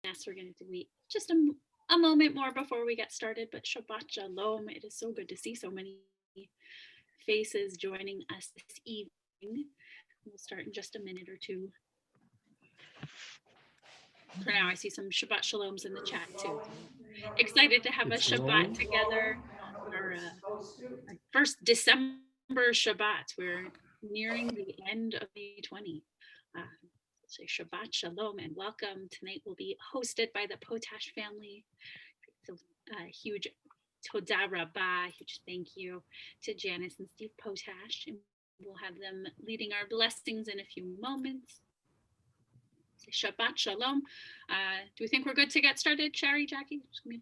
Yes, we're going to wait just a moment more before we get started, but Shabbat Shalom. It is so good to see so many faces joining us this evening. We'll start in just a minute or two. For now, I see some Shabbat Shaloms in the chat too. Excited to have a Shabbat together. Our first December Shabbat. We're nearing the end of 2020. So Shabbat Shalom and welcome. Tonight will be hosted by the Potash family. So huge Toda Rabbah, huge thank you to Janice and Steve Potash. And we'll have them leading our blessings in a few moments. Shabbat Shalom. Do we think we're good to get started, Sherry, Jackie?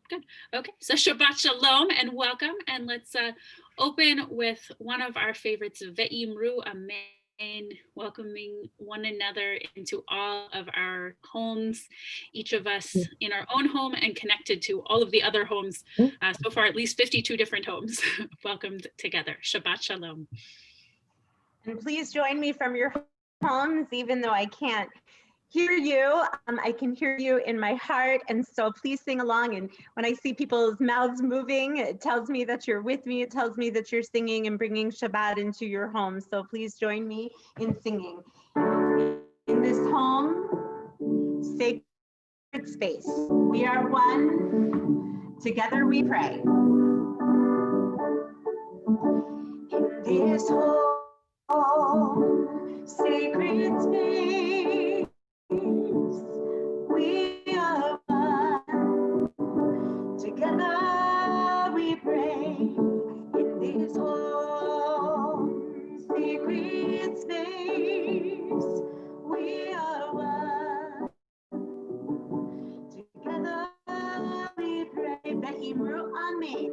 Good. Okay, so Shabbat Shalom and welcome. And let's open with one of our favorites, Ve'imru Amen, welcoming one another into all of our homes, each of us in our own home and connected to all of the other homes. So far, at least 52 different homes welcomed together. Shabbat Shalom. And please join me from your homes, even though I can't hear you. I can hear you in my heart, and so please sing along. And when I see people's mouths moving, it tells me that you're with me. It tells me that you're singing and bringing Shabbat into your home. So please join me in singing. In this home, sacred space, we are one. Together we pray. In this home, sacred space, we are one. Together we pray. In this home, sacred space, we are one. Together we pray. Ve'imru Amen.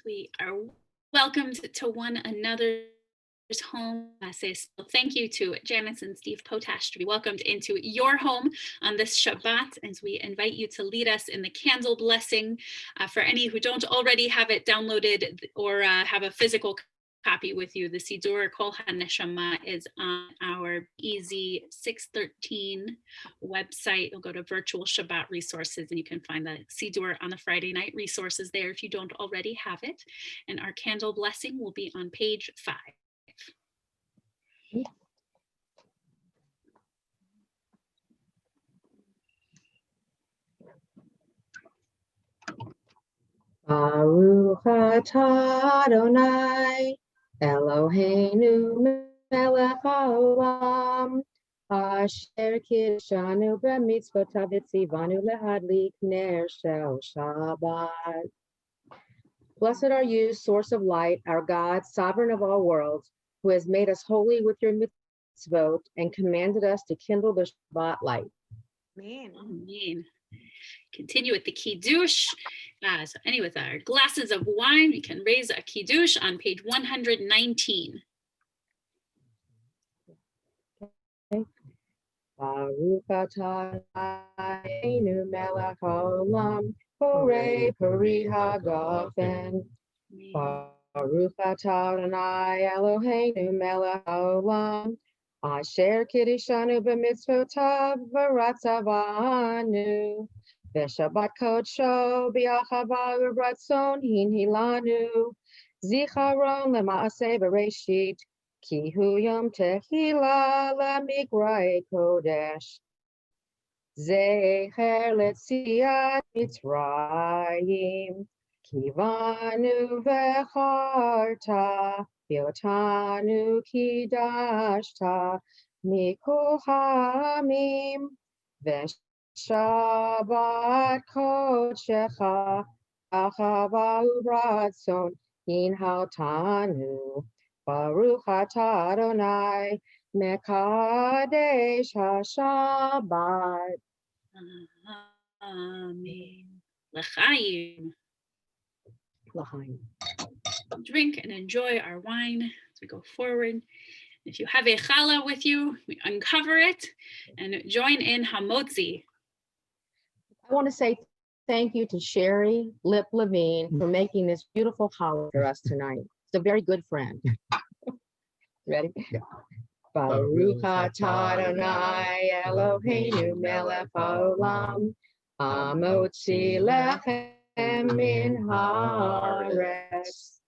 We are welcomed to one another's home. Thank you to Janice and Steve Potash to be welcomed into your home on this Shabbat, as we invite you to lead us in the candle blessing. For any who don't already have it downloaded or have a physical copy with you, the Sidur Kol HaNeshama is on our Easy 613 website. You'll go to virtual Shabbat resources and you can find the Sidur on the Friday night resources there if you don't already have it. And our candle blessing will be on page 5. Baruch atah Adonai Eloheinu melech haolam asher kiddushanu b'mitzvotav v'tzivanu lehadlik ner shel Shabbat. Blessed are you, source of light, our God, sovereign of all worlds, who has made us holy with your mitzvot and commanded us to kindle the Shabbat light. Amen. Amen. Continue with the Kiddush. So anyway, with our glasses of wine, we can raise a Kiddush on page 119. Baruch atah Eloheinu melech haolam, Borei peri hagafen. Baruch atah Adonai Eloheinu melech haolam, asher kiddushanu b'mitzvotav v'ratzavanu. V'shabbat kodsho b'achava u'ratzon hinhilanu. Zicharon lema'aseh bereshit, ki hu yom tehila lamikra'e kodesh. Zecher letziat Mitzrayim, Kivanu vecharta, Biotanu kidashta, Mikohamim, Veshabat kodshecha, Achava uratson, Inhaltanu, Baruch atah Adonai, Mekadesh HaShabbat. Amen. L'chaim. L'chaim. Drink and enjoy our wine as we go forward. If you have a challah with you, we uncover it and join in Hamotzi. I want to say thank you to Sherry Lip Levine for making this beautiful challah for us tonight. It's a very good friend. Ready? Yeah. Baruch atah Adonai Eloheinu melech haolam, hamotzi lechem min haaretz.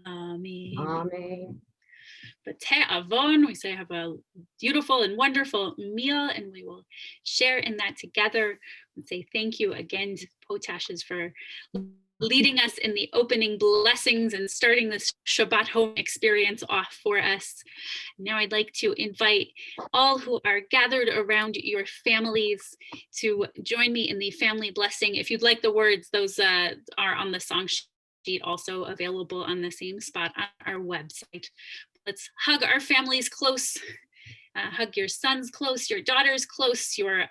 Amen. Amen. B'teh Avon, we say have a beautiful and wonderful meal, and we will share in that together and say thank you again to Potashes for leading us in the opening blessings and starting this Shabbat home experience off for us. Now I'd like to invite all who are gathered around your families to join me in the family blessing. If you'd like the words, those are on the song sheet, also available on the same spot on our website. Let's hug our families close. Hug your sons close, your daughters close, your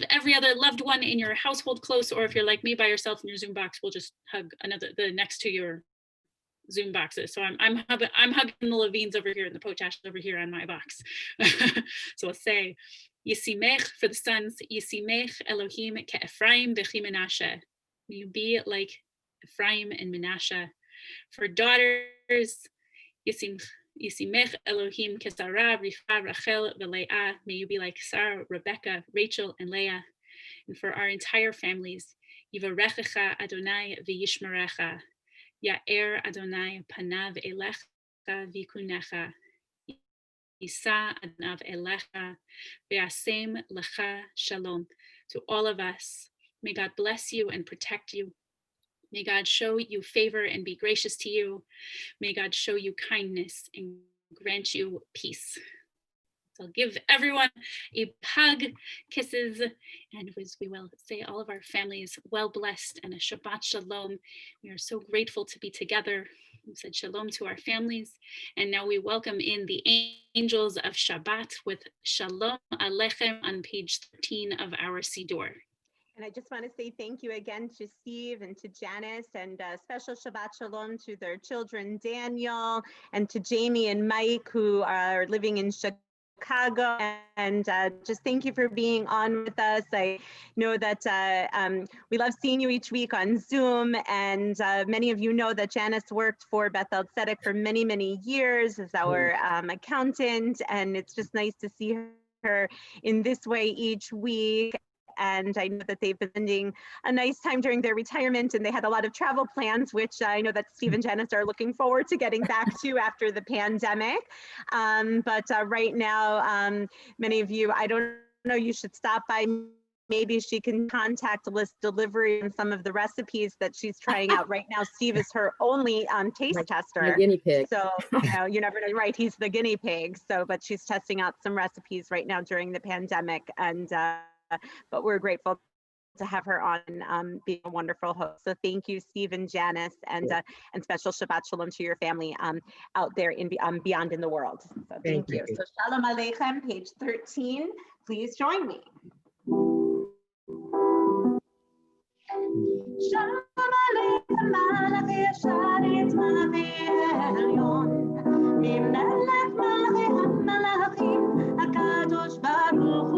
every other loved one in your household close, or if you're like me by yourself in your Zoom box, we'll just hug the next to your Zoom boxes. So I'm hugging the Levines over here and the Potash over here on my box. So we'll say, Yisimech for the sons, Yisimech Elohim ke'Ephraim v'chi Menashe. May you be like Ephraim and Menashe. For daughters, Yisimech Elohim kesara, Rivka, Rachel, v'Leah. May you be like Sarah, Rebecca, Rachel, and Leah. And for our entire families, Yivarechecha Adonai v'yishmerecha. Ya'er Adonai panav elecha v'ikunecha. Yisa adnav elecha v'yasem lecha shalom. To all of us, may God bless you and protect you. May God show you favor and be gracious to you. May God show you kindness and grant you peace. So I'll give everyone a hug, kisses, and as we will say all of our families well blessed and a Shabbat Shalom. We are so grateful to be together. We said Shalom to our families. And now we welcome in the Angels of Shabbat with Shalom Aleichem on page 13 of our Siddur. And I just want to say thank you again to Steve and to Janice, and special Shabbat Shalom to their children, Daniel, and to Jamie and Mike, who are living in Chicago. And just thank you for being on with us. I know that we love seeing you each week on Zoom, and many of you know that Janice worked for Beth-El for many, many years as our accountant, and it's just nice to see her in this way each week. And I know that they've been spending a nice time during their retirement, and they had a lot of travel plans, which I know that Steve and Janice are looking forward to getting back to after the pandemic. But right now, many of you, I don't know, you should stop by. Maybe she can contact List Delivery and some of the recipes that she's trying out right now. Steve is her only taste tester. My guinea pig. So you never know, right? He's the guinea pig. So, but she's testing out some recipes right now during the pandemic, and but we're grateful to have her on, being a wonderful host. So thank you, Steve and Janice, and special Shabbat Shalom to your family out there in beyond in the world. So thank you. So Shalom Aleichem, page 13. Please join me. Shalom Aleichem, Malachi Yesharit, Malachi Elyon, Mimelech Malachi HaMalachim, HaKadosh Baruch Hu.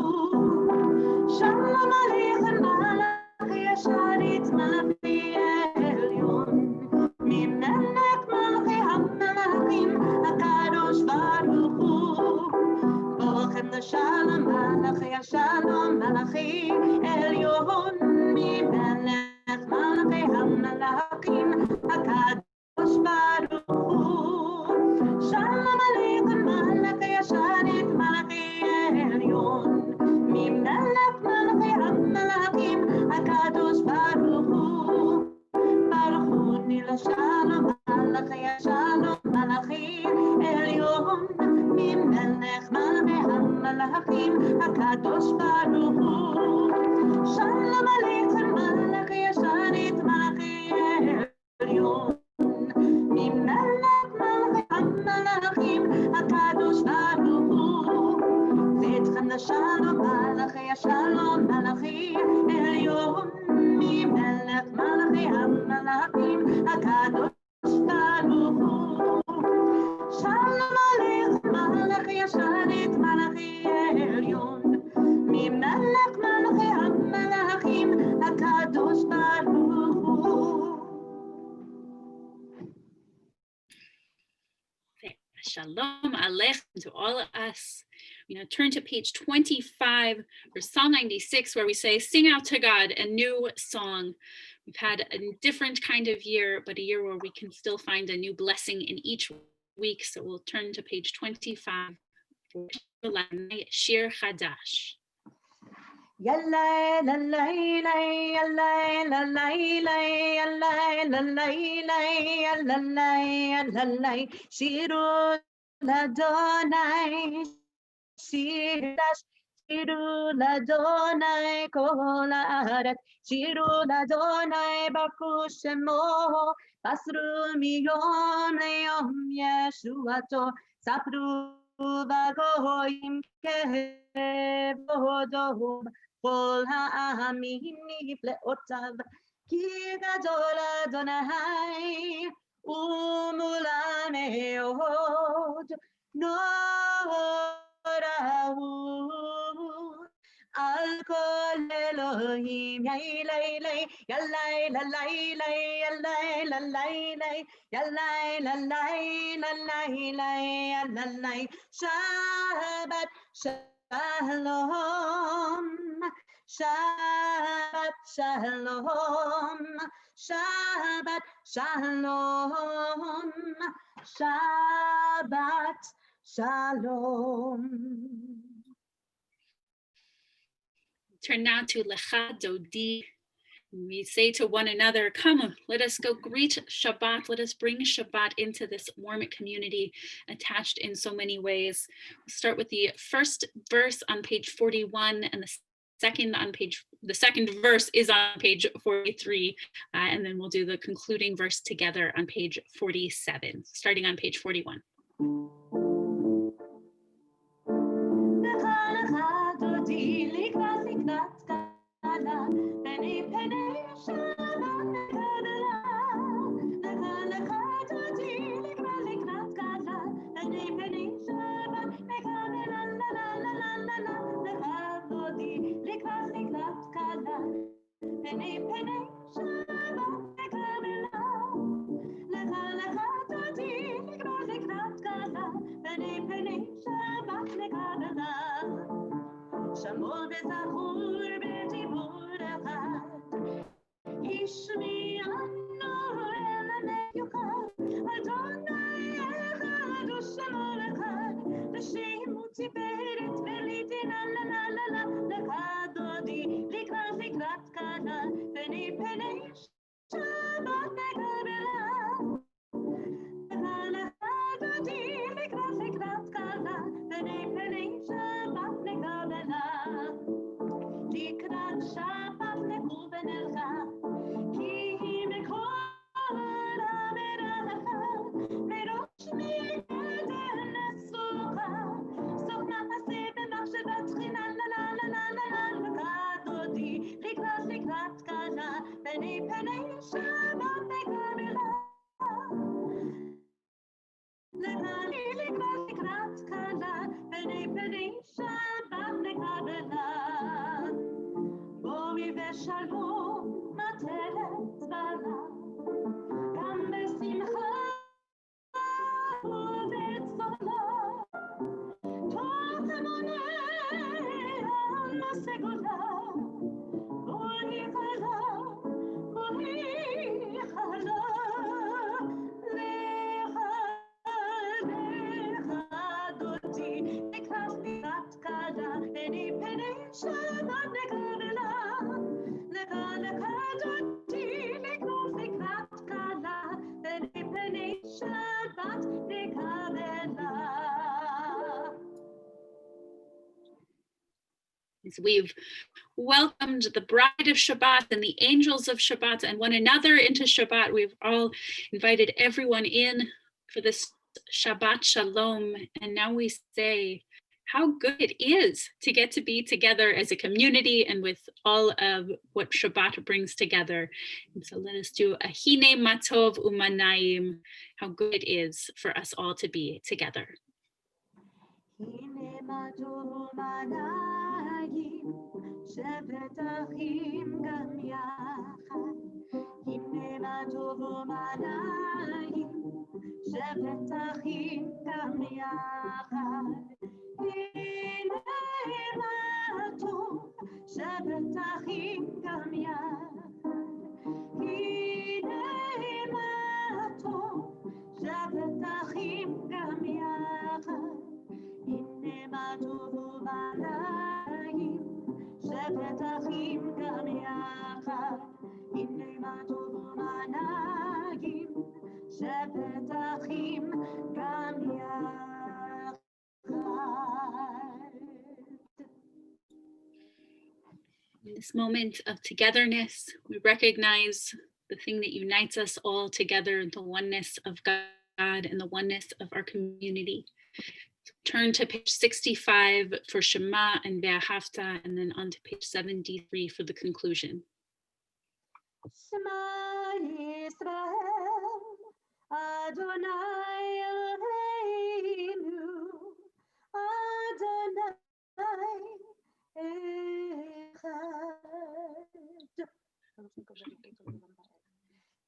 Shalom Aleichem, Malachi Yesharit, Malachi Elyon, Mimelech Malachi HaMalachim, HaKadosh Baruch Hu. Bochem l'Shalom, Malachi Yeshalom, Malachi Elyon, Mimelech Malachi HaMalachim, HaKadosh Baruch Hu. Shalom Aleichem, Malachi Yesharit, Malachi Elyon, Mimelech השלום, מלאכי השלום, מלאכי עליון, ממלך מלכי המלאכים, הקדוש ברוך הוא. שלום עליכם, מלאכי השרת, מלאכי עליון, ממלך מלכי המלאכים, הקדוש ברוך הוא. ואתכם לשלום, מלאכי השלום, מלאכי עליון, ממלך מלכי המלאכים, הקדוש ברוך הוא. שלום עליכם, מלאכי השרת, מלאכי עליון, ממלך מלכי המלאכים, הקדוש ברוך הוא. Shalom Aleichem to all of us. You know, turn to page 25, verse Psalm 96, where we say, sing out to God a new song. We've had a different kind of year, but a year where we can still find a new blessing in each week. So we'll turn to page 25 for Shir Chadash. Yalla la la la yalla la la la yalla la la la yalla la shiru ladonai shirash shiru ladonai kol haaretz shiru ladonai baruch shemo basru miyom leyom yeshuato sapru v'goyim kevodo כל העמים נפלאותיו, כי גדול אדוני ומולה מאוד, נורא הוא על כל אלוהים, ילי ילי ללילי ילי ללילי ילי ללילי ילי שבת Shalom, Shabbat Shalom, Shabbat Shalom, Shabbat Shalom. Turn now to Lecha Dodi. We say to one another, come, let us go greet Shabbat. Let us bring Shabbat into this warm community attached in so many ways. We'll start with the first verse on page 41 and the second verse is on page 43. And then we'll do the concluding verse together on page 47, starting on page 41. שמור וזכור בדיבור אחד, השמיענו אל המיוחד, אדוני אחד ושמור אחד, בשם ותפארת וליתנה לה לה לה לה, לך דודי לקראת קלה, פני שבת נקבלה. לך דודי לקראת קלה, פני שבת נקבלה. לקראת שבת לכו ונלכה, כי היא מקור המרחה, מראש מעדן לסוכה, סוף נפסי במחשבת תחינה, לה לה לה לה לה לה, לך דודי לקראת קלה, פני שבת נקבלה. לקראת קלה, פני שבת נקבלה. בואי ושלום נטלת בלה, גם בשמחה ובצהלה, תוך המוניה מסגולה, בואי חלה, דודי לקראת קלה, פני שבת נקבלה. לך As we've welcomed the bride of Shabbat and the angels of Shabbat and one another into Shabbat, we've all invited everyone in for this Shabbat Shalom. And now we say how good it is to get to be together as a community and with all of what Shabbat brings together. And so let us do a Hine Matov Umanayim, how good it is for us all to be together. Hine matov umanayim, shevet achim gam yachad. Hine matov umanayim, shevet achim gam yachad. Hine matov, shevet achim gam yachad. Hine matov, shevet achim gam yachad. Hine matov umanayim, shevet achim gam yachad. Hine matov umanayim, shevet achim gam yachad. In this moment of togetherness, we recognize the thing that unites us all together, the oneness of God and the oneness of our community. Turn to page 65 for Shema and Ve'ahavta, and then on to page 73 for the conclusion. Shema Yisrael, Adonai Eloheinu, Adonai Echad.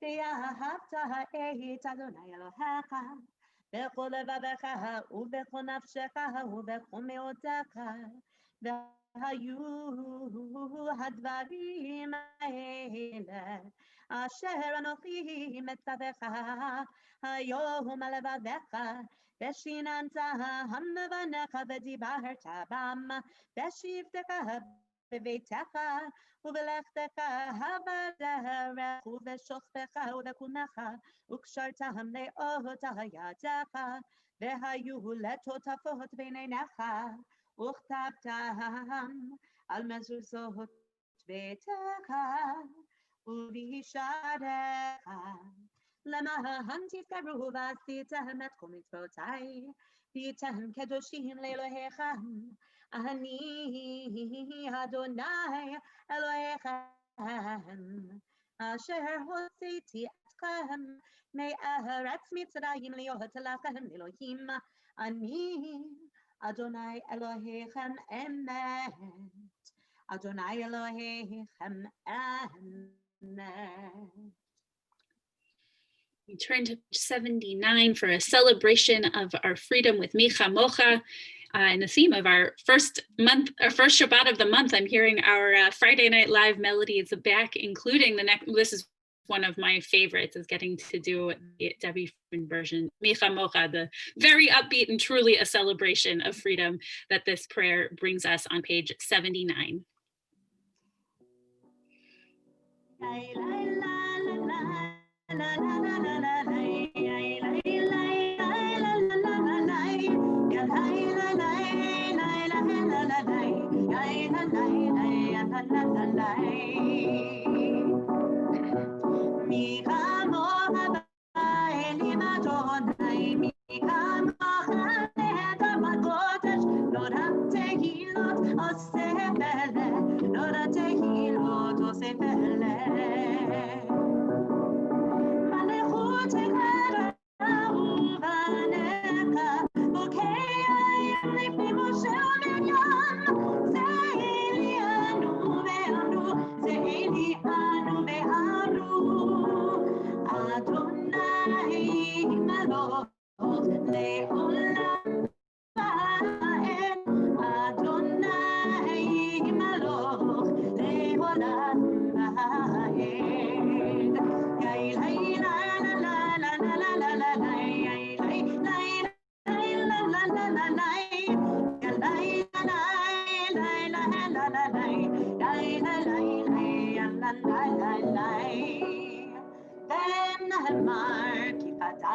Ve'ahavta et Adonai Elohecha, bechol levavecha ubechol nafshecha ubechol meotecha, והיו הדברים האלה אשר אנוכי מצווך היום על לבביך, ושיננת המבניך ודיברת בם, בשבתך בביתך ובלכתך בדרך ובשוכבך ובקומך, וקשרתם לאות ידיך, והיו לטוטפות בין עיניך, וכתבתם על מזוזות ביתך ובשעריך, למען תזכרו ועשיתם את כל מצוותיי, והייתם קדושים לאלוהיכם, אני אדוני אלוהיכם, אשר הוצאתי אתכם מארץ מצרים להיות לכם אלוהים, אני Adonai Elohechem emet, Adonai Elohechem emet. We turn to page 79 for a celebration of our freedom with Micha Mocha. And the theme of our first Shabbat of the month, I'm hearing our Friday Night Live melodies back, including the next, this is one of my favorites, is getting to do the Debbie Friedman version, Micha Mocha, the very upbeat and truly a celebration of freedom that this prayer brings us on page 79.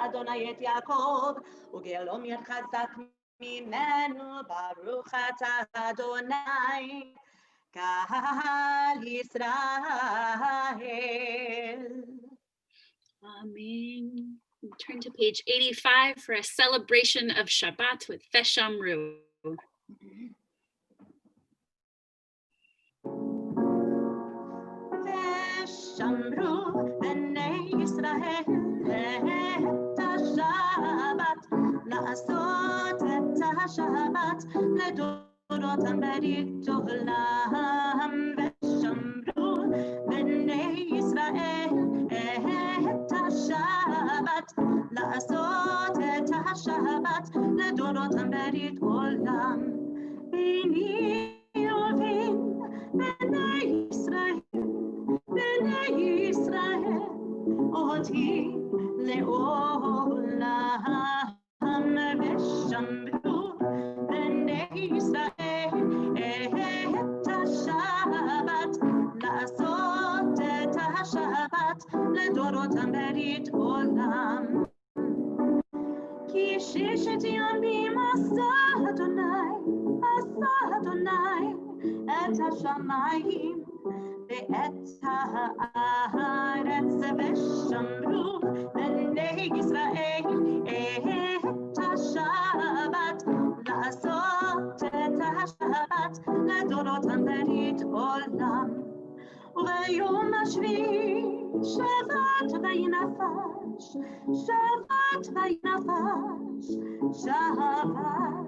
אדוני את יעקב, וגאלום יד חזק ממנו, ברוך אתה אדוני, Kal Yisrael. Amen. We turn to page 85 for a celebration of Shabbat with Feshamru. Veshamru b'nei Yisrael et ha-Shabbat, la'asot et ha-Shabbat, לדורותם ברית עולם. ושמרו בני ישראל את השבת, לעשות את השבת, לדורותם ברית עולם. ביני ובין בני ישראל, בני ישראל, אותי לעולם. ושמרו בני ישראל את השבת, לעשות את השבת, לדורותם ברית עולם. כי ששת ימים עשה אדוני את השמיים ואת הארץ, ושמרו בני ישראל את השבת, לעשות את השבת, לדורותם ברית עולם. וביום השביעי שבת וינפש, שבת וינפש, שבת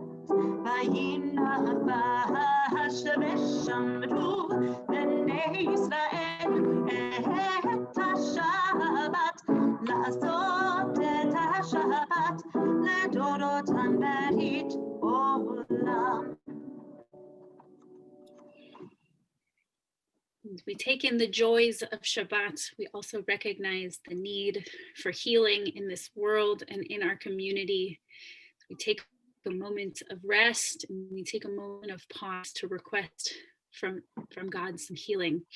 וינפש, ושמרו בני ישראל את השבת, לעשות את השבת, לדורותם ברית עולם. As we take in the joys of Shabbat, we also recognize the need for healing in this world and in our community. We take a moment of rest and we take a moment of pause to request from God some healing.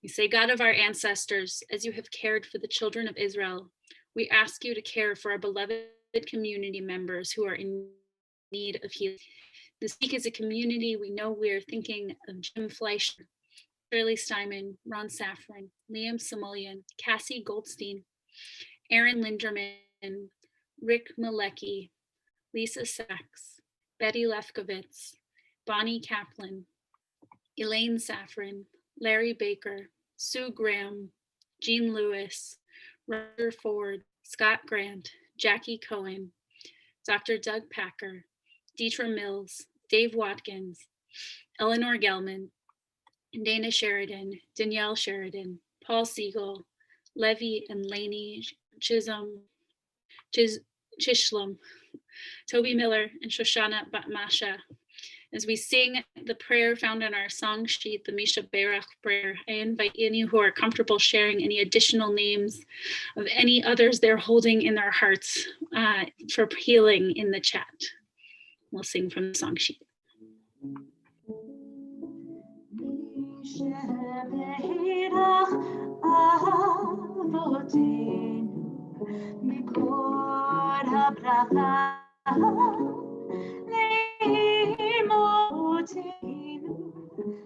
We say, God of our ancestors, as you have cared for the children of Israel, we ask you to care for our beloved community members who are in need of healing. This week as a community, we know we're thinking of Jim Fleischer, Shirley Steinman, Ron Safran, Liam Samulian, Cassie Goldstein, Aaron Linderman, Rick Malecki, Lisa Sachs, Betty Lefkowitz, Bonnie Kaplan, Elaine Safran, Larry Baker, Sue Graham, Jean Lewis, Roger Ford, Scott Grant, Jackie Cohen, Dr. Doug Packer, Deetra Mills, Dave Watkins, Eleanor Gelman, Dana Sheridan, Danielle Sheridan, Paul Siegel, Levy and Laney Chishlom, Toby Miller, and Shoshana Batmasha. As we sing the prayer found on our song sheet, the Misha Berach prayer, I invite any who are comfortable sharing any additional names of any others they're holding in their hearts for healing in the chat. We'll sing from the song sheet.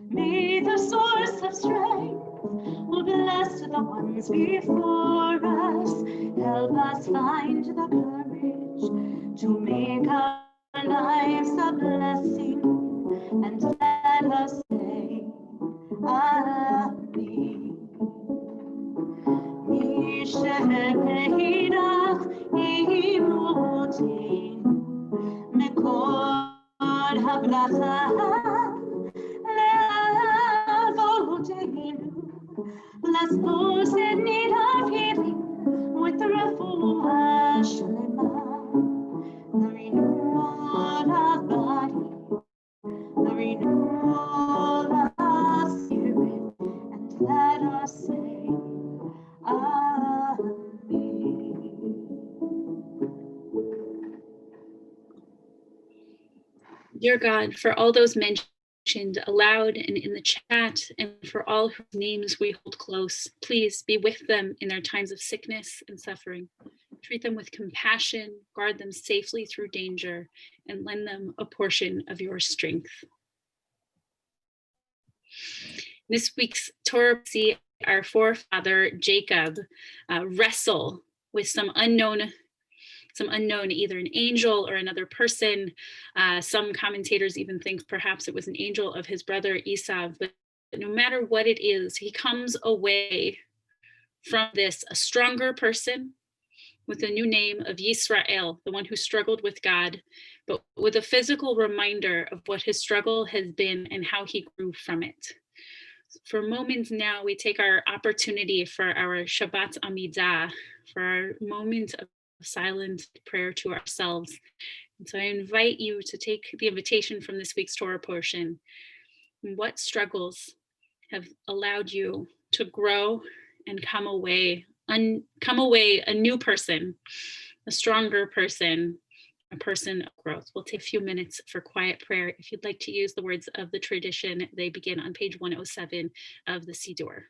May the source of strength will bless the ones before us. Help us find the courage to make our lives a blessing, and let us say, Amen. Mishepeirach imutin mekol habracha le'avoteinu. Bless those in need of healing with the refuah shlema, the renewal of body, the renewal of spirit, and let us say, Amen. Dear God, for all those mentioned aloud and in the chat, and for all whose names we hold close, please be with them in their times of sickness and suffering. Treat them with compassion, guard them safely through danger, and lend them a portion of your strength. This week's Torah, see our forefather Jacob wrestle with some unknown, either an angel or another person. Some commentators even think perhaps it was an angel of his brother Esau, but no matter what it is, he comes away from this a stronger person with a new name of Yisrael, the one who struggled with God, but with a physical reminder of what his struggle has been and how he grew from it. For moments now, we take our opportunity for our Shabbat Amidah, for our moment of silent prayer to ourselves. And so I invite you to take the invitation from this week's Torah portion. What struggles have allowed you to grow and come away a new person, a stronger person, a person of growth? We'll take a few minutes for quiet prayer. If you'd like to use the words of the tradition, they begin on page 107 of the Siddur.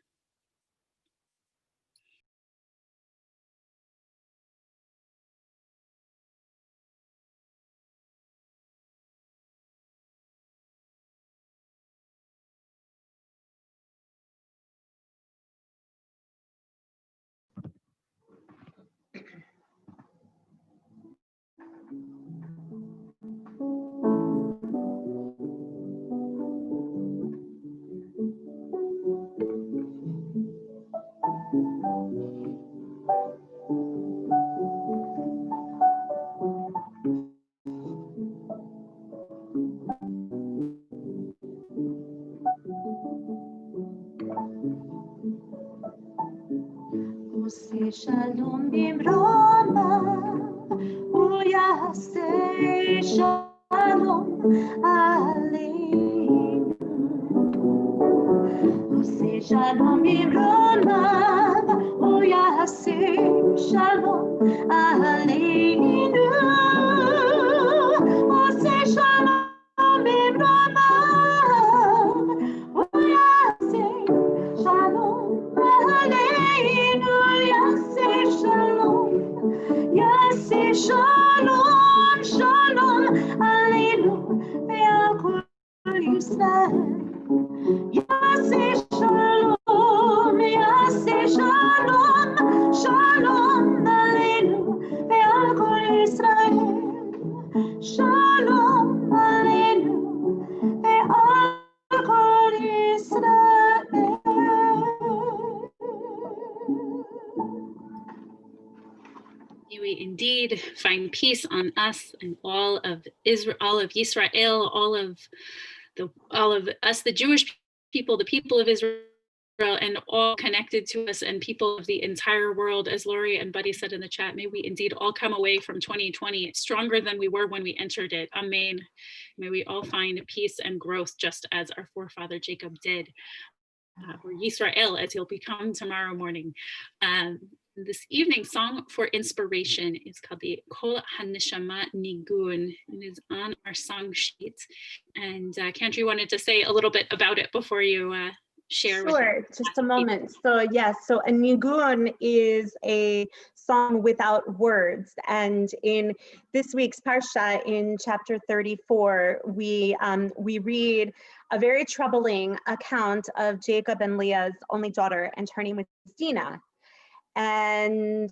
Shalom bimroma, uyaseh shalom aleinu. Useh shalom bimroma, uyaseh shalom aleinu. Useh shalom bimroma, uyaseh shalom aleinu. Yaseh shalom, shalom aleinu ve'al kol Yisrael. Yaseh shalom, shalom aleinu ve'al kol Yisrael. Shalom aleinu ve'al kol Yisrael. May we indeed find peace on us and all of Israel, all of Yisrael, all of us, the Jewish people, the people of Israel, and all connected to us and people of the entire world. As Lori and Buddy said in the chat, may we indeed all come away from 2020 stronger than we were when we entered it. Amen. May we all find peace and growth just as our forefather Jacob did, or Yisrael, as he'll become tomorrow morning. This evening's song for inspiration is called the Kol HaNeshama Nigun. It is on our song sheet. And Kandri wanted to say a little bit about it before you share. Sure, just a moment. So yes, so a nigun is a song without words. And in this week's Parsha, in chapter 34, we read a very troubling account of Jacob and Leah's only daughter and her name was Dinah. And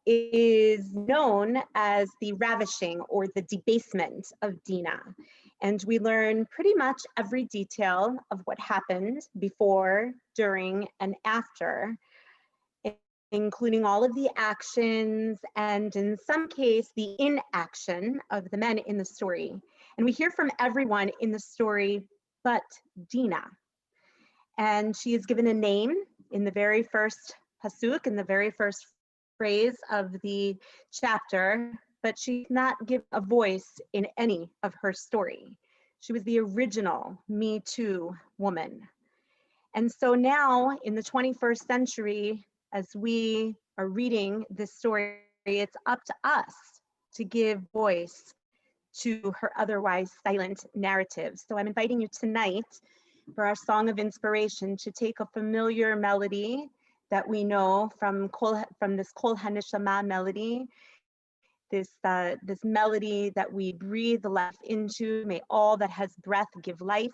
is known as the ravishing or the debasement of Dinah. And we learn pretty much every detail of what happened before, during, and after, including all of the actions and in some case, the inaction of the men in the story. And we hear from everyone in the story but Dinah. And she is given a name in the very first pasuk, in the very first phrase of the chapter, but she's not given a voice in any of her story. She was the original Me Too woman. And so now in the 21st century, as we are reading this story, it's up to us to give voice to her otherwise silent narratives. So I'm inviting you tonight for our song of inspiration to take a familiar melody that we know from this Kol HaNeshama melody, this melody that we breathe life into. May all that has breath give life.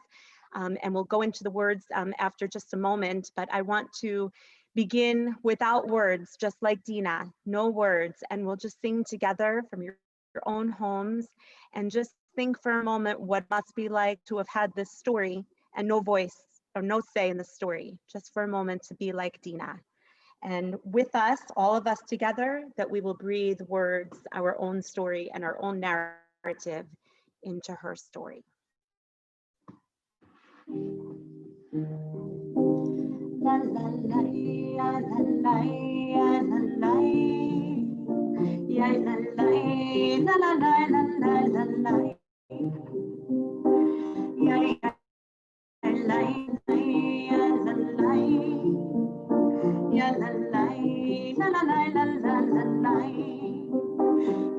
And we'll go into the words after just a moment, but I want to begin without words, just like Dina, no words, and we'll just sing together from your own homes and just think for a moment what it must be like to have had this story and no voice or no say in the story, just for a moment to be like Dina. And with us, all of us together, that we will breathe words, our own story and our own narrative into her story. La la la ya la la ya la la ya la la la la la la la la ya ya la ya la la ya la la la la la la la la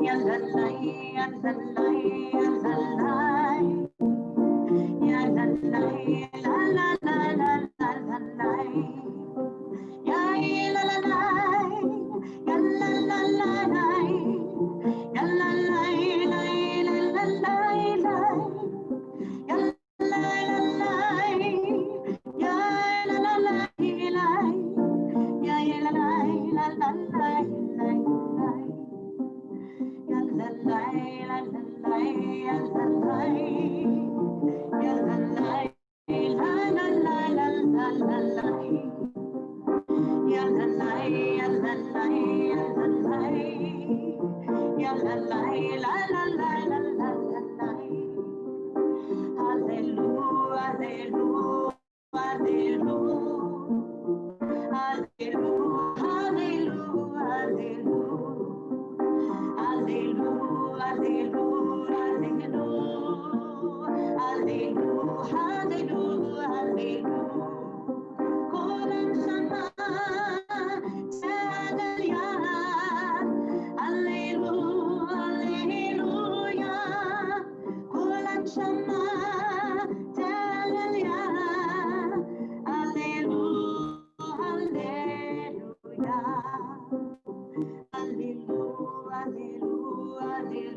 ya la la ya la la ya la la ya la la la la la la la la ya la la la ya la la la ya la la la la la la ya la la la ya la la la ya la la la la la ya la la la la ya la la ya la la la la la la la la ya la la ya la la ya la la ya la la la la la la la la hallelujah hallelujah hallelujah hallelujah hallelujah hallelujah hallelujah hallelujah hallelujah Kolam Shama Tadalia Hallelujah Hallelujah Kolam Shama Tadalia Hallelujah Hallelujah Hallelujah Hallelujah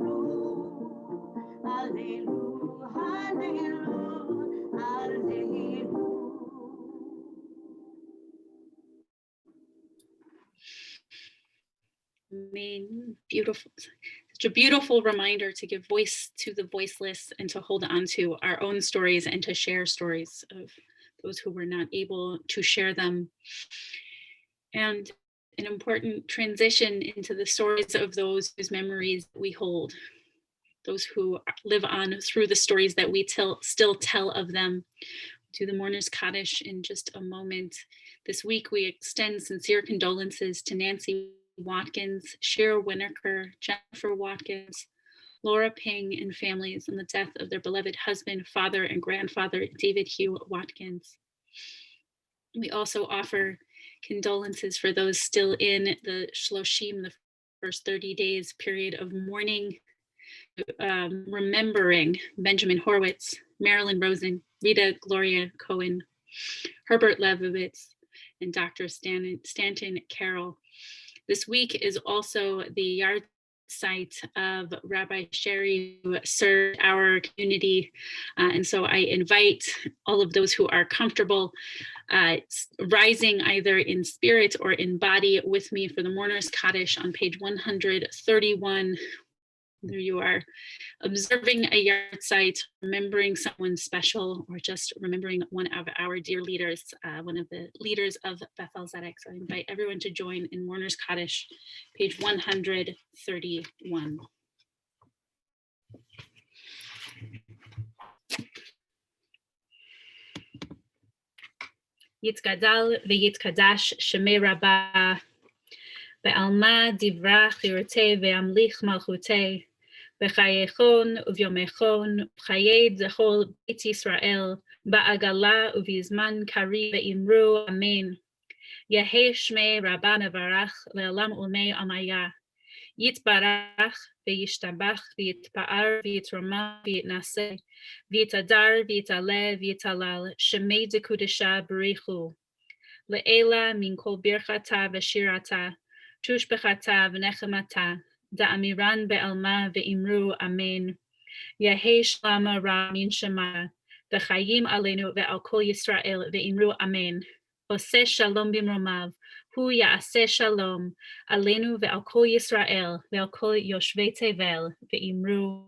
Hallelujah Hallelujah Hallelujah Amen. Beautiful. Such a beautiful reminder to give voice to the voiceless and to hold on to our own stories and to share stories of those who were not able to share them. And an important transition into the stories of those whose memories we hold, those who live on through the stories that we still tell of them. To the Mourner's Kaddish in just a moment. This week, we extend sincere condolences to Nancy Watkins, Shira Winokur, Jennifer Watkins, Laura Ping, and families on the death of their beloved husband, father, and grandfather, David Hugh Watkins. We also offer condolences for those still in the Shloshim, the first 30 days period of mourning, remembering Benjamin Horowitz, Marilyn Rosen, Rita Gloria Cohen, Herbert Levovitz, and Dr. Stanton Carroll. This week is also the yard site of Rabbi Sherry, who served our community. And so I invite all of those who are comfortable rising either in spirit or in body with me for the Mourner's Kaddish on page 131. There you are, observing a yard site, remembering someone special, or just remembering one of our dear leaders, one of the leaders of Beth-El Zedek. So I invite everyone to join in Mourner's Kaddish, page 131. Yitzgadal v'yitkadash shemei rabbah, be'alma divra chirutei ve'amlich malchutei, B'chayechon uvyomechon, b'chayed zechol Beit Yisrael, ba'agala uvizman kari ve'imru amen. Yehei shmei Rabba nevarach le'olam ulmei amaya. Yitbarach ve'yishtabach ve'yitpa'ar ve'yitroma ve'yitnaseh ve'yitadar ve'yitaleh ve'yitalal shemei dekudesha b'richu. Le'ela min kol birchata ve'shirata, tushbechata v'nechemata. Da'amiran be'alma ve'imru amen. Yehei shlama ra min shema, v'chayim aleinu ve'al kol Yisrael ve'imru amen. Oseh shalom bimromav, hu ya'aseh shalom aleinu ve'al kol Yisrael ve'al kol yoshvei tevel ve'imru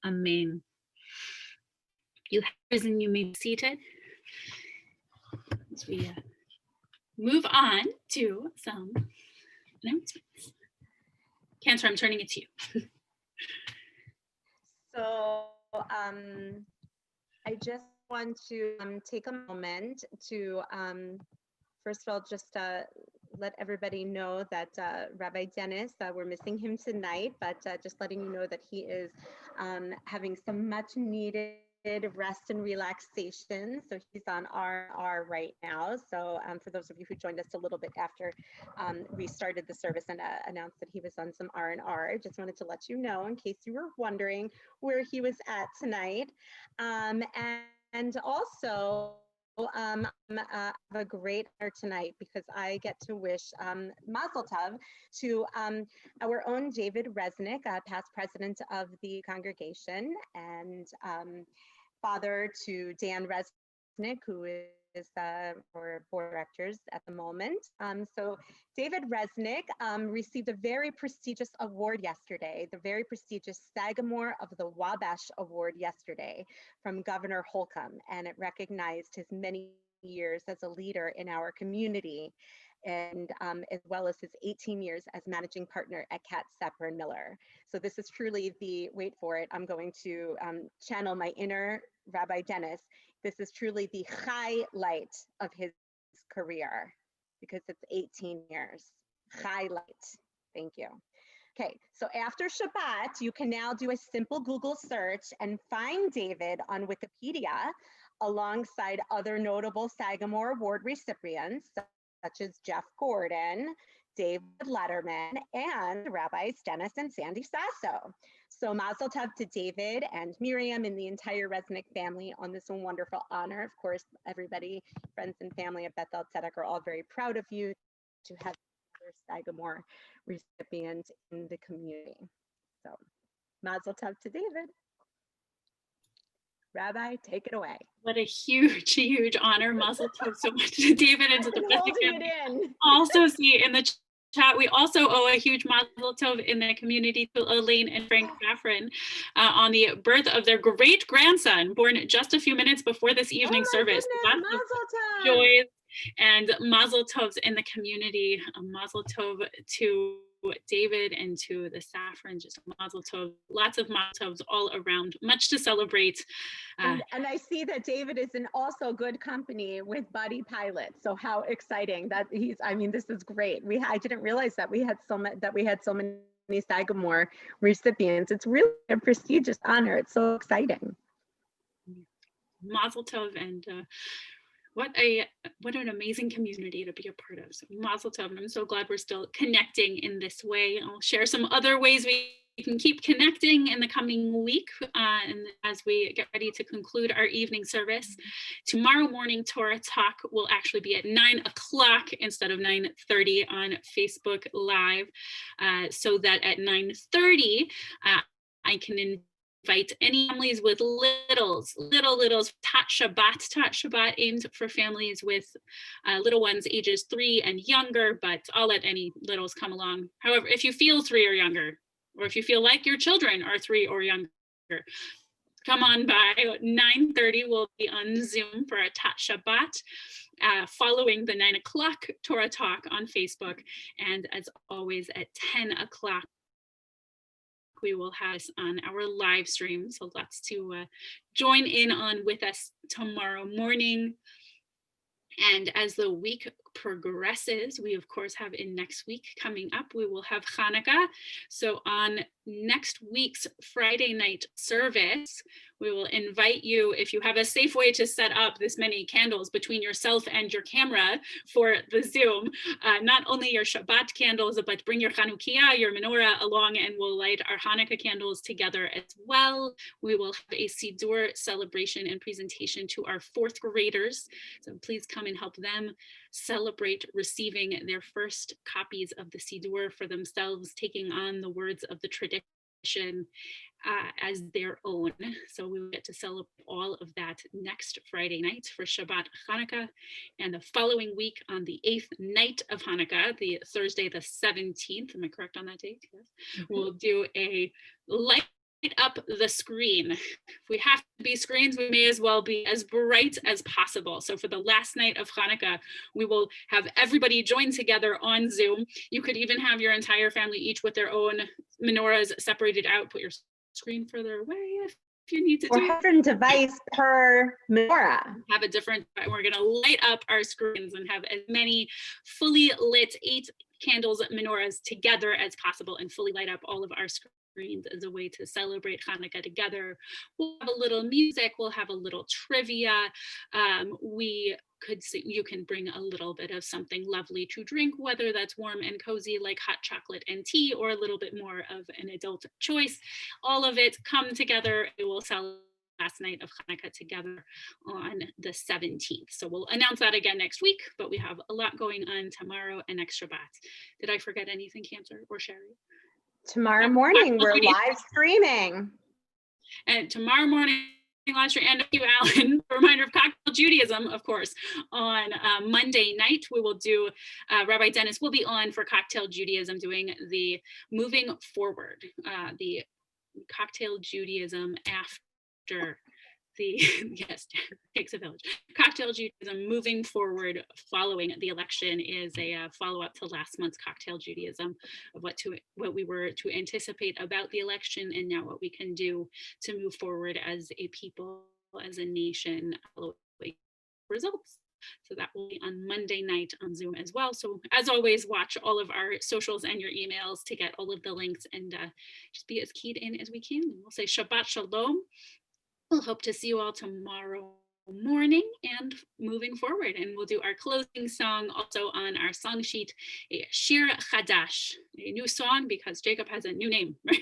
amen. You have risen, you may be seated. As we move on to some announcements. Cantor, I'm turning it to you. So I just want to take a moment to first of all just let everybody know that Rabbi Dennis, we're missing him tonight, but just letting you know that he is having some much needed rest and relaxation. So he's on R right now. So for those of you who joined us a little bit after we started the service and announced that he was on some R&R, just wanted to let you know in case you were wondering where he was at tonight. And also, I have a great honor tonight because I get to wish Mazel Tov to our own David Resnick, past president of the congregation, and father to Dan Resnick, who is for board of directors at the moment. So David Resnick received a very prestigious award yesterday, the very prestigious Sagamore of the Wabash Award yesterday from Governor Holcomb, and it recognized his many years as a leader in our community, and as well as his 18 years as managing partner at Katz, Sapper & Miller. So this is truly the, wait for it, I'm going to channel my inner Rabbi Dennis. This is truly the highlight of his career because it's 18 years. Highlight. Thank you. Okay, so after Shabbat, you can now do a simple Google search and find David on Wikipedia alongside other notable Sagamore Award recipients, such as Jeff Gordon, David Letterman, and Rabbis Dennis and Sandy Sasso. So Mazel Tov to David and Miriam and the entire Resnick family on this wonderful honor. Of course, everybody, friends and family at Beth-El are all very proud of you to have another Sagamore recipient in the community. So Mazel Tov to David. Rabbi, take it away. What a huge, huge honor. Mazel Tov so much to David and to the Resnick family. In. Also see in the chat, we also owe a huge Mazel Tov in the community to Elaine and Frank Saffron on the birth of their great grandson, born just a few minutes before this evening service. Goodness, Mazel Tov. Joys and Mazel Tovs in the community. Mazel Tov to David and to the Saffron, just Mazel Tov, lots of Mazel Tovs all around, much to celebrate. And I see that David is in also good company with Buddy Pilot. So how exciting that he's, I mean, this is great. I didn't realize that we had so many Sagamore recipients. It's really a prestigious honor. It's so exciting. Mazel Tov, and what an amazing community to be a part of. So Mazel Tov, and I'm so glad we're still connecting in this way. I'll share some other ways we can keep connecting in the coming week, and as we get ready to conclude our evening service. Tomorrow morning Torah Talk will actually be at 9 o'clock instead of 9:30 on Facebook Live, so that at 9:30 I can invite any families with littles, Tat Shabbat aimed for families with little ones ages 3 and younger, but I'll let any littles come along. However, if you feel 3 or younger, or if you feel like your children are 3 or younger, come on by. 9:30 we'll be on Zoom for a Tat Shabbat, following the 9 o'clock Torah Talk on Facebook. And as always, at 10 o'clock, we will have this on our live stream. So lots to join in on with us tomorrow morning. And as the week progresses, we of course have in next week coming up, we will have Hanukkah. So on next week's Friday night service, we will invite you, if you have a safe way to set up this many candles between yourself and your camera for the Zoom, not only your Shabbat candles, but bring your Chanukiah, your menorah along, and we'll light our Hanukkah candles together as well. We will have a Siddur celebration and presentation to our 4th graders. So please come and help them celebrate receiving their first copies of the Siddur for themselves, taking on the words of the tradition tradition as their own. So we will get to celebrate all of that next Friday night for Shabbat Hanukkah, and the following week on the 8th night of Hanukkah, the Thursday the 17th, am I correct on that date? Yes. We'll do a light up the screen. If we have to be screens, we may as well be as bright as possible. So for the last night of Hanukkah, we will have everybody join together on Zoom. You could even have your entire family each with their own menorahs separated out, put your screen further away if you need to Or do have a different device per menorah. have a different, we're going to light up our screens and have as many fully lit 8 candles menorahs together as possible, and fully light up all of our screens as a way to celebrate Hanukkah together. We'll have a little music, we'll have a little trivia. You can bring a little bit of something lovely to drink, whether that's warm and cozy like hot chocolate and tea, or a little bit more of an adult choice. All of it come together. We will celebrate last night of Hanukkah together on the 17th. So we'll announce that again next week, but we have a lot going on tomorrow and next Shabbat. Did I forget anything, Cancer or Sherry? Tomorrow morning, we're live streaming. And tomorrow morning, live stream, and thank you, Alan, a reminder of Cocktail Judaism, of course, on Monday night. We will do, Rabbi Dennis will be on for Cocktail Judaism, doing the moving forward, the Cocktail Judaism after the, yes, takes a village. Cocktail Judaism moving forward following the election is a follow-up to last month's Cocktail Judaism of what we were to anticipate about the election, and now what we can do to move forward as a people, as a nation, results. So that will be on Monday night on Zoom as well. So as always, watch all of our socials and your emails to get all of the links, and just be as keyed in as we can. We'll say Shabbat Shalom. We'll hope to see you all tomorrow morning and moving forward. And we'll do our closing song also on our song sheet, a Shir Chadash, a new song because Jacob has a new name, right?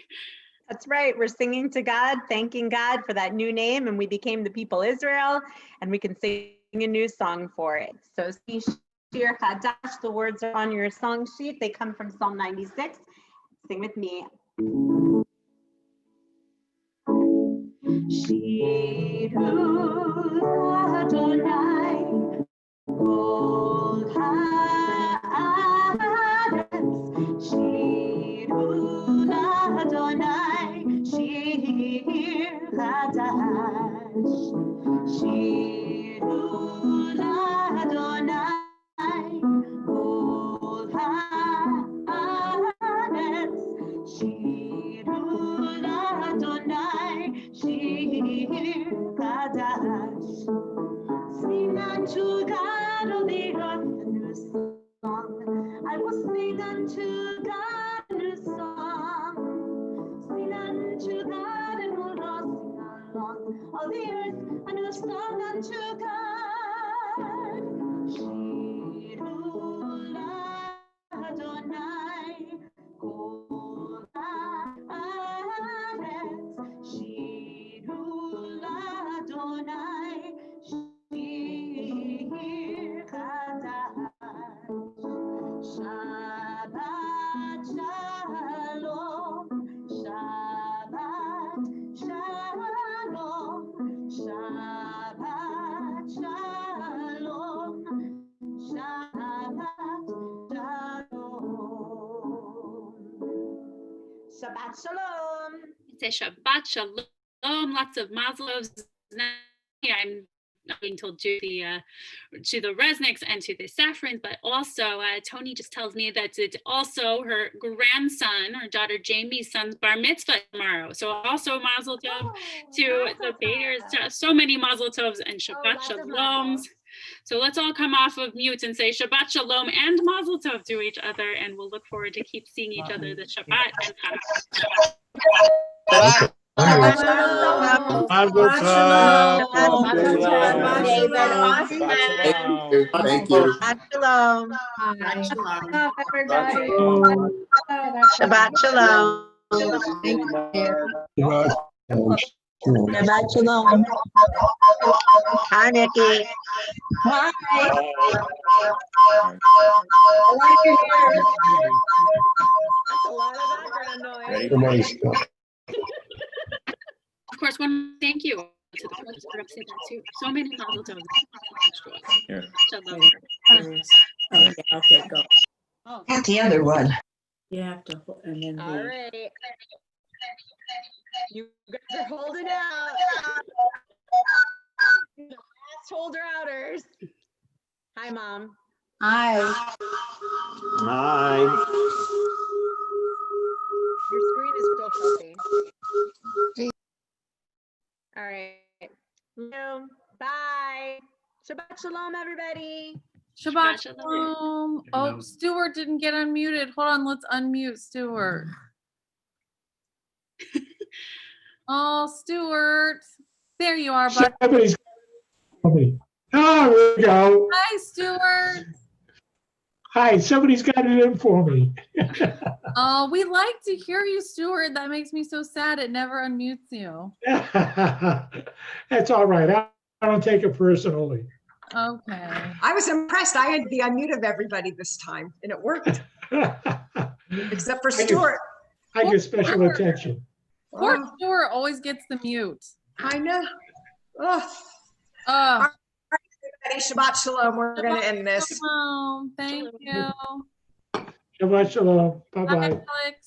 That's right. We're singing to God, thanking God for that new name, and we became the people Israel, and we can sing a new song for it. So Shir Chadash, the words are on your song sheet. They come from Psalm 96. Sing with me. Shiru Adonai Kol haaretz, Shiru Adonai Shir Chadash, Shiru Adonai Kol haaretz, Shiru Adonai Shir Chadash. Sing unto God, O the earth, a new song. I will sing unto God a new song. Sing unto God, and we'll all sing along. All the earth, a new song unto God. Shiru Adonai Kol haaretz, Shiru Adonai Shir Chadash. Shabbat Shalom, Shabbat Shalom, Shabbat Shalom, Shabbat Shalom. Shabbat Shalom. Say Shabbat Shalom, lots of mazlos. I'm not being told to the Resnicks and to the Saffrins, but also Tony just tells me that it's also her grandson, her daughter Jamie's son's bar mitzvah tomorrow. So also mazel tov to the Baders. So many mazel tovs and Shabbat Shaloms. So let's all come off of mute and say Shabbat Shalom and mazel tov to each other, and we'll look forward to keep seeing each other this Shabbat and Hanukkah. Thank you. Shalom. Shabbat Shalom. Shabbat Shalom. Hi, Nikki. Hi. That's a lot of background noise. Ready? course, one thank you to the folks for upset that too. So many mazel tovs. Here. Shalom. Okay, okay, go. Oh, Not the other one. You have to, and then all the, right. You guys are holding out. The last holder outers. Hi, Mom. Hi. Hi. Your screen is still fuzzy. All right. Hello. Bye. Shabbat shalom, everybody. Shabbat Shabbat shalom. shalom. Oh, Stuart didn't get unmuted. Hold on, let's unmute Stuart. Oh, Stuart. There you are, bud. Somebody's calling me. Oh, there we go. Hi, Stuart. Hi, somebody's got it in for me. Oh, we like to hear you, Stuart. That makes me so sad. It never unmutes you. That's all right. I don't take it personally. Okay. I was impressed. I had the unmute of everybody this time and it worked, except for Stuart. I get special attention. Poor Oh, Stuart always gets the mute. I know. Oh, Oh, everybody, Shabbat Shalom. We're going to end this. shalom. Thank you. Shabbat shalom. Bye, Bye-bye. Alex.